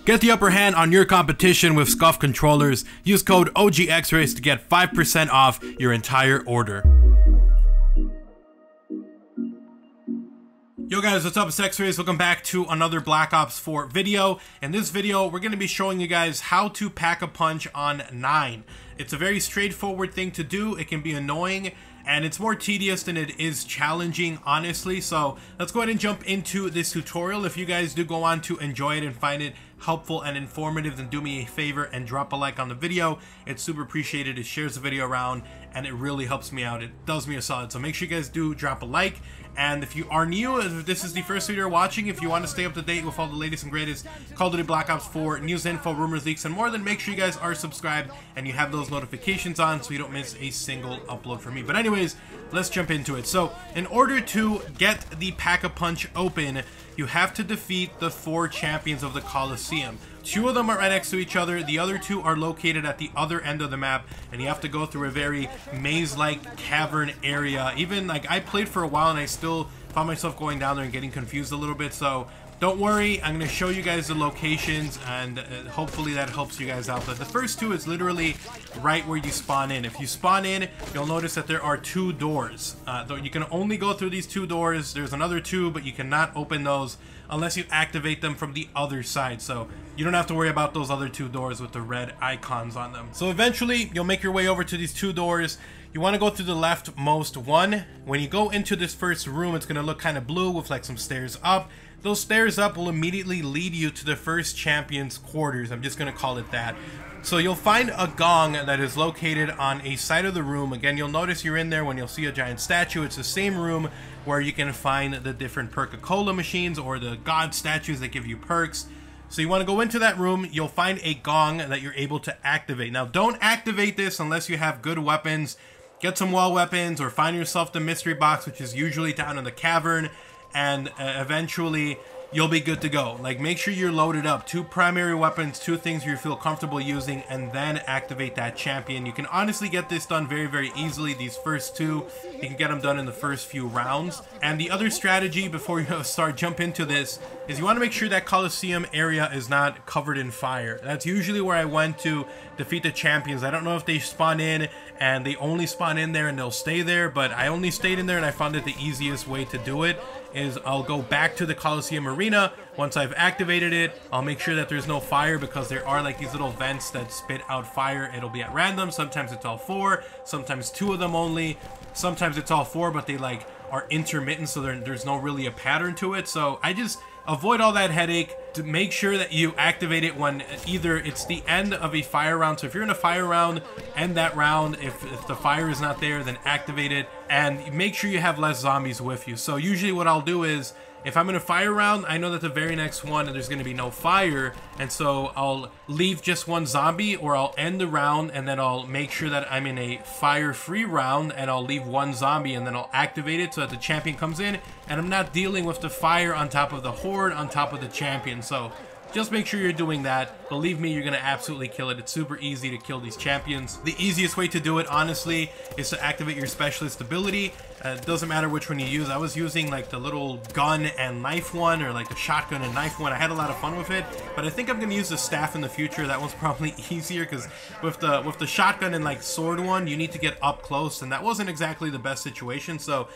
Get the upper hand on your competition with Scuff controllers. Use code OGXRAYZ to get 5% off your entire order. Yo guys, what's up? It's XRAYZ. Welcome back to another Black Ops 4 video. In this video, we're going to be showing you guys how to pack a punch on 9. It's a very straightforward thing to do. It can be annoying, and it's more tedious than it is challenging, honestly. So let's go ahead and jump into this tutorial. If you guys do go on to enjoy it and find it helpful and informative, then do me a favor and drop a like on the video. It's super appreciated. It shares the video around and it really helps me out. It does me a solid. So make sure you guys do drop a like. And if you are new, if this is the first video you're watching, if you want to stay up to date with all the latest and greatest Call of Duty Black Ops 4 news, info, rumors, leaks, and more, then make sure you guys are subscribed and you have those notifications on so you don't miss a single upload from me. But anyways, let's jump into it. So in order to get the Pack-a-Punch open, you have to defeat the 4 champions of the Coliseum. 2 of them are right next to each other. The other 2 are located at the other end of the map, and you have to go through a very maze-like cavern area. Even like I played for a while and I still found myself going down there and getting confused a little bit. So don't worry, I'm going to show you guys the locations, and hopefully that helps you guys out. But the first 2 is literally right where you spawn in. If you spawn in, you'll notice that there are 2 doors. You can only go through these 2 doors. There's another 2, but you cannot open those unless you activate them from the other side. So you don't have to worry about those other 2 doors with the red icons on them. So eventually, you'll make your way over to these 2 doors. You want to go through the leftmost one. When you go into this first room, it's going to look kind of blue with like some stairs up. Those stairs up will immediately lead you to the first champion's quarters. I'm just going to call it that. So you'll find a gong that is located on a side of the room. Again, you'll notice you're in there when you'll see a giant statue. It's the same room where you can find the different Perca-Cola machines or the god statues that give you perks. So you want to go into that room. You'll find a gong that you're able to activate. Now, don't activate this unless you have good weapons. Get some wall weapons or find yourself the mystery box, which is usually down in the cavern, and eventually you'll be good to go. Like, make sure you're loaded up. 2 primary weapons, 2 things you feel comfortable using, and then activate that champion. You can honestly get this done very, very easily. These first 2, you can get them done in the first few rounds. And the other strategy before you jump into this is you want to make sure that Coliseum area is not covered in fire. That's usually where I went to defeat the champions. I don't know if they spawn in and they only spawn in there and they'll stay there, but I only stayed in there and I found that the easiest way to do it is I'll go back to the Coliseum arena. Once I've activated it, I'll make sure that there's no fire, because there are like these little vents that spit out fire. It'll be at random. Sometimes it's all 4, sometimes 2 of them only, sometimes it's all 4, but they like are intermittent, so there's no really a pattern to it. So I just avoid all that headache. To make sure that you activate it when either it's the end of a fire round. So if you're in a fire round, end that round. If the fire is not there, then activate it, and make sure you have less zombies with you. So usually what I'll do is, if I'm in a fire round, I know that the very next one there's going to be no fire, and so I'll leave just 1 zombie, or I'll end the round and then I'll make sure that I'm in a fire-free round and I'll leave 1 zombie, and then I'll activate it so that the champion comes in and I'm not dealing with the fire on top of the horde on top of the champion. So just make sure you're doing that. Believe me, you're going to absolutely kill it. It's super easy to kill these champions. The easiest way to do it, honestly, is to activate your specialist ability. It doesn't matter which one you use. I was using like the little gun and knife one, or like the shotgun and knife one. I had a lot of fun with it, but I think I'm going to use the staff in the future. That one's probably easier, because with the shotgun and like sword one, you need to get up close, and that wasn't exactly the best situation. So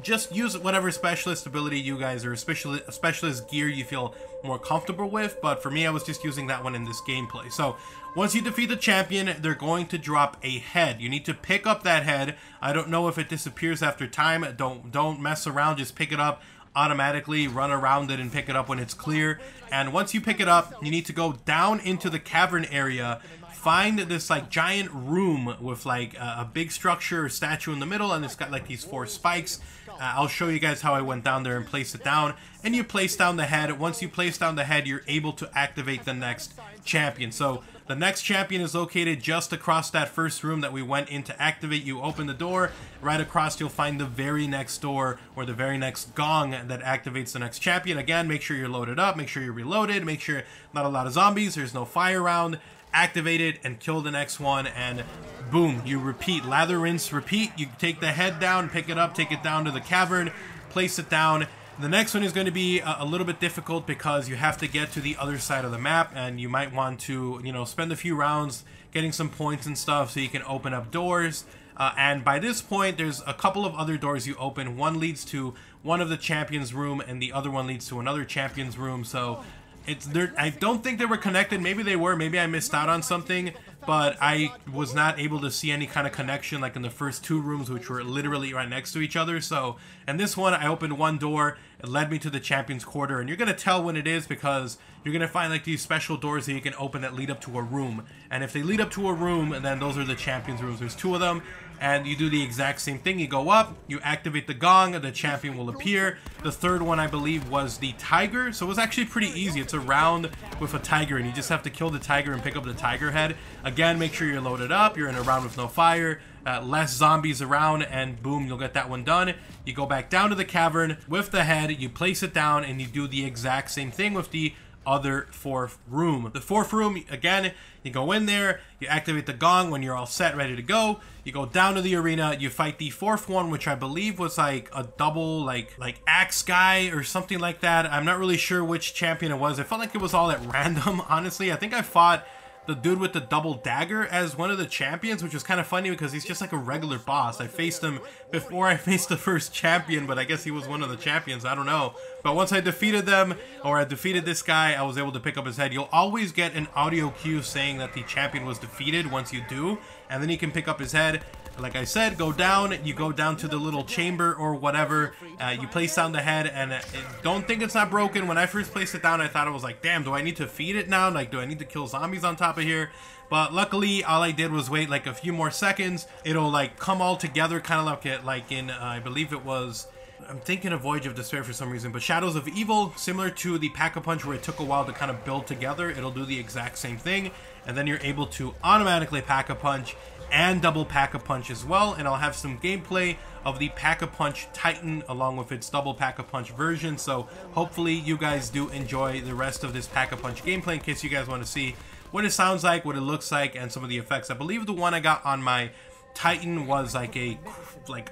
just use whatever specialist ability you guys, or specialist gear you feel more comfortable with. But for me, I was just using that one in this gameplay. So once you defeat the champion, they're going to drop a head. You need to pick up that head. I don't know if it disappears after time. Don't mess around. Just pick it up automatically. Run around it and pick it up when it's clear. And once you pick it up, you need to go down into the cavern area. Find this like giant room with like a big structure or statue in the middle, and it's got like these 4 spikes. I'll show you guys how I went down there and placed it down. And you place down the head. Once you place down the head, you're able to activate the next champion. So the next champion is located just across that first room that we went in to activate. You open the door, right across you'll find the very next door, or the very next gong that activates the next champion. Again, make sure you're loaded up, make sure you're reloaded, make sure not a lot of zombies, there's no fire around. Activate it and kill the next one, and boom, you repeat. Lather, rinse, repeat. You take the head down, pick it up, take it down to the cavern, place it down. The next one is going to be a little bit difficult because you have to get to the other side of the map, and you might want to, you know, spend a few rounds getting some points and stuff so you can open up doors. And by this point, there's a couple of other doors you open. One leads to one of the champions' room, and the other one leads to another champion's room. So I don't think they were connected. Maybe they were. Maybe I missed out on something. But I was not able to see any kind of connection like in the first two rooms, which were literally right next to each other. So in this one, I opened one door. It led me to the champion's quarter. And you're going to tell when it is because you're going to find like these special doors that you can open that lead up to a room. And if they lead up to a room, then those are the champion's rooms. There's two of them. And you do the exact same thing. You go up, you activate the gong, the champion will appear. The third one, I believe, was the tiger. So it was actually pretty easy. It's a round with a tiger, and you just have to kill the tiger and pick up the tiger head. Again, make sure you're loaded up. You're in a round with no fire, less zombies around, and boom, you'll get that one done. You go back down to the cavern with the head, you place it down, and you do the exact same thing with the other fourth room. The fourth room, again, you go in there, you activate the gong when you're all set, ready to go. You go down to the arena, you fight the fourth one, which I believe was like a double, like axe guy or something like that. I'm not really sure which champion it was. It felt like it was all at random, honestly. I think I fought the dude with the double dagger as one of the champions, which is kind of funny because he's just like a regular boss. I faced him before I faced the first champion, but I guess he was one of the champions. I don't know. But once I defeated them, or I defeated this guy, I was able to pick up his head. You'll always get an audio cue saying that the champion was defeated once you do, and then you can pick up his head. Like I said, go down, you go down to the little chamber or whatever, you place down the head, and don't think it's not broken. When I first placed it down, I thought it was like, damn, do I need to feed it now? Like, do I need to kill zombies on top of here? But luckily, all I did was wait like a few more seconds. It'll like come all together, kind of like in, I believe it was, I'm thinking of Voyage of Despair for some reason, but Shadows of Evil, similar to the Pack-a-Punch where it took a while to kind of build together, it'll do the exact same thing, and then you're able to automatically Pack-a-Punch and double Pack-a-Punch as well. And I'll have some gameplay of the Pack-a-Punch Titan along with its double Pack-a-Punch version, so hopefully you guys do enjoy the rest of this Pack-a-Punch gameplay in case you guys want to see what it sounds like, what it looks like, and some of the effects. I believe the one I got on my Titan was like a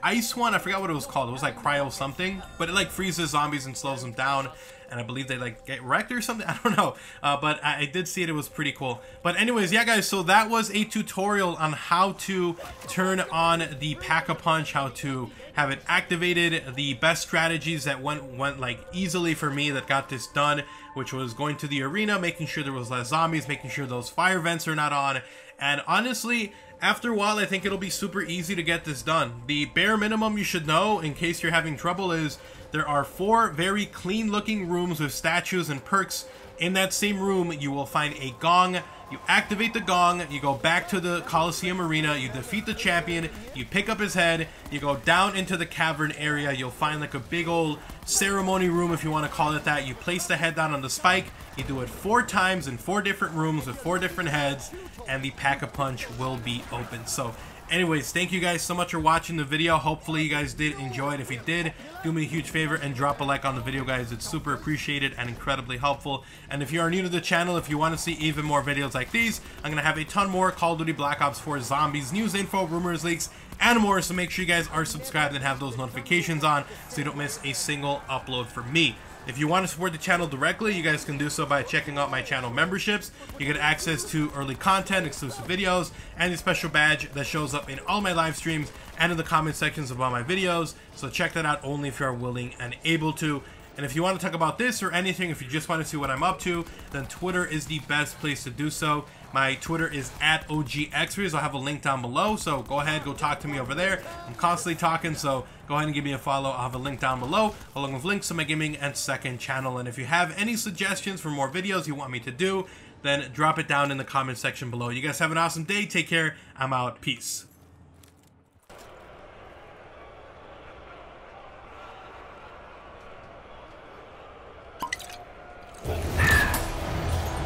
ice one. I forgot what it was called. It was like cryo something, but it like freezes zombies and slows them down, and I believe they like get wrecked or something. I don't know, but I did see it. It was pretty cool. But anyways, yeah guys, so that was a tutorial on how to turn on the Pack-a-Punch, how to have it activated, the best strategies that went like easily for me that got this done, which was going to the arena, making sure there was less zombies, making sure those fire vents are not on. And honestly, after a while, I think it'll be super easy to get this done. The bare minimum you should know, in case you're having trouble, is there are 4 very clean looking rooms with statues and perks. In that same room, you will find a gong. You activate the gong, you go back to the Coliseum Arena, you defeat the champion, you pick up his head, you go down into the cavern area, you'll find like a big old ceremony room, if you want to call it that. You place the head down on the spike, you do it 4 times in 4 different rooms with 4 different heads, and the Pack-a-Punch will be open. So anyways, thank you guys so much for watching the video. Hopefully you guys did enjoy it. If you did, do me a huge favor and drop a like on the video, guys. It's super appreciated and incredibly helpful. And if you are new to the channel, if you want to see even more videos like these, I'm going to have a ton more Call of Duty Black Ops 4 Zombies news info, rumors, leaks, and more. So make sure you guys are subscribed and have those notifications on so you don't miss a single upload from me. If you want to support the channel directly, you guys can do so by checking out my channel memberships. You get access to early content, exclusive videos, and a special badge that shows up in all my live streams and in the comment sections of all my videos. So check that out only if you are willing and able to. And if you want to talk about this or anything, if you just want to see what I'm up to, then Twitter is the best place to do so. My Twitter is at OGXRAYZ. I'll have a link down below, so go ahead, go talk to me over there. I'm constantly talking, so go ahead and give me a follow. I'll have a link down below, along with links to my gaming and second channel. And if you have any suggestions for more videos you want me to do, then drop it down in the comment section below. You guys have an awesome day. Take care. I'm out. Peace.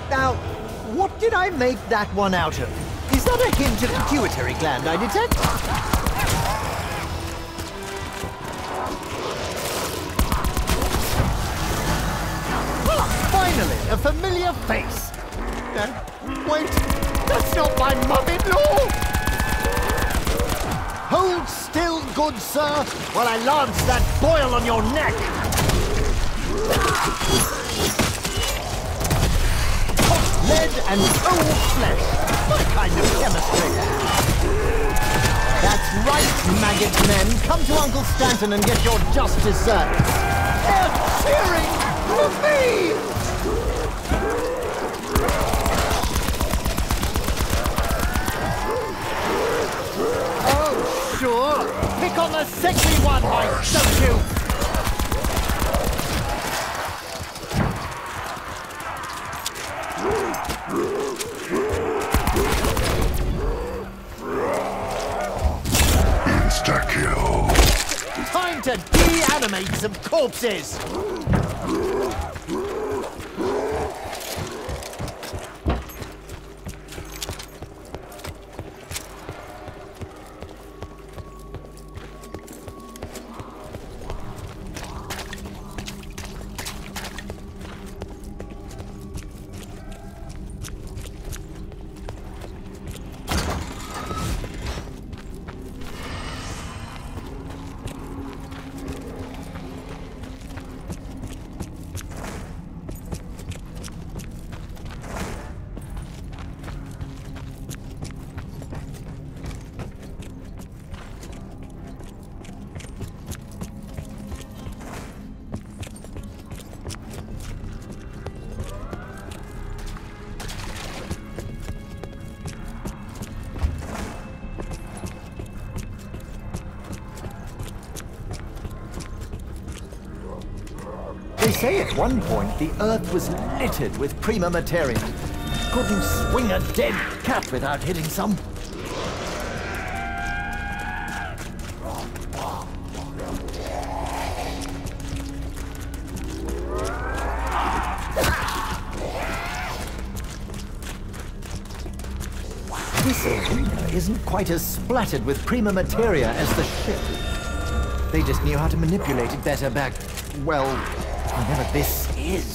Now, what did I make that one out of? Is that a hint of pituitary gland I detect? Finally, a familiar face. Wait, that's not my mum-in-law! Hold still, good sir, while I lance that boil on your neck! Lead and old flesh. What kind of chemistry? That's right, maggot men. Come to Uncle Stanton and get your just desserts. They're cheering for me! Oh, sure. Pick on the sexy one, Mike, don't you? Insta-kill. Time to deanimate some corpses! They say at one point the Earth was littered with prima materia. Couldn't swing a dead cat without hitting some. This arena isn't quite as splattered with prima materia as the ship. They just knew how to manipulate it better back, well, whenever this is.